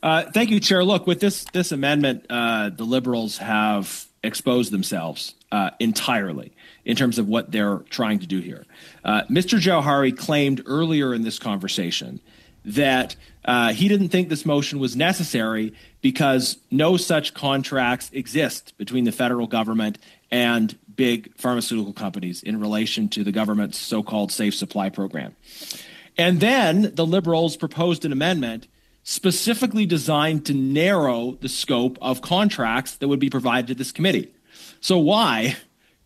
Thank you, Chair. Look, with this amendment, the Liberals have exposed themselves entirely in terms of what they're trying to do here. Mr. Jauhari claimed earlier in this conversation that he didn't think this motion was necessary because no such contracts exist between the federal government and big pharmaceutical companies in relation to the government's so-called safe supply program. And then the Liberals proposed an amendment specifically designed to narrow the scope of contracts that would be provided to this committee. So why,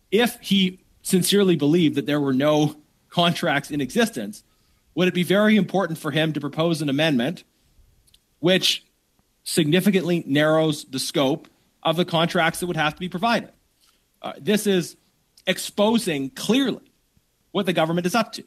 if he sincerely believed that there were no contracts in existence, would it be very important for him to propose an amendment which significantly narrows the scope of the contracts that would have to be provided? This is exposing clearly what the government is up to,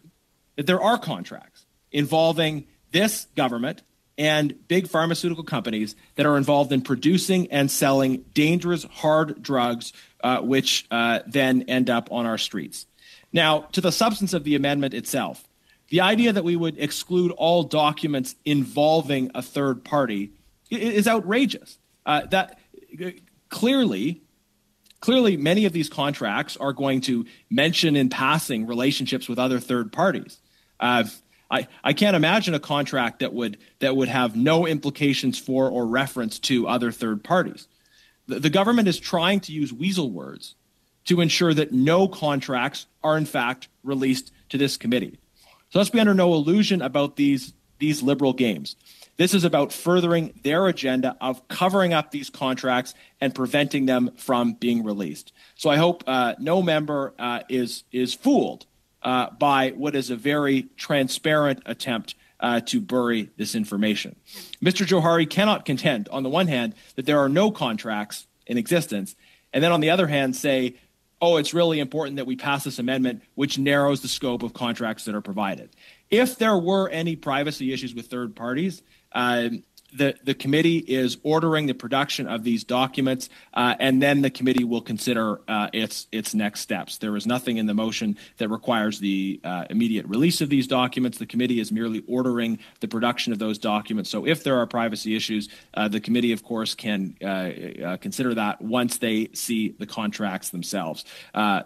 that there are contracts involving this government and big pharmaceutical companies that are involved in producing and selling dangerous, hard drugs, which then end up on our streets. Now, to the substance of the amendment itself, the idea that we would exclude all documents involving a third party is outrageous. That clearly, many of these contracts are going to mention in passing relationships with other third parties. I can't imagine a contract that would have no implications for or reference to other third parties. The government is trying to use weasel words to ensure that no contracts are in fact released to this committee. So let's be under no illusion about these Liberal games. This is about furthering their agenda of covering up these contracts and preventing them from being released. So I hope no member is fooled by what is a very transparent attempt to bury this information. Mr. Jauhari cannot contend, on the one hand, that there are no contracts in existence, and then on the other hand say, oh, it's really important that we pass this amendment which narrows the scope of contracts that are provided. If there were any privacy issues with third parties, the committee is ordering the production of these documents, and then the committee will consider its next steps. There is nothing in the motion that requires the immediate release of these documents. The committee is merely ordering the production of those documents. So if there are privacy issues, the committee, of course, can consider that once they see the contracts themselves.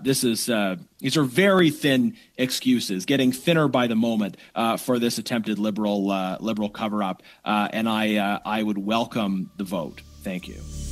These are very thin excuses, getting thinner by the moment for this attempted liberal cover-up, and I would welcome the vote. Thank you.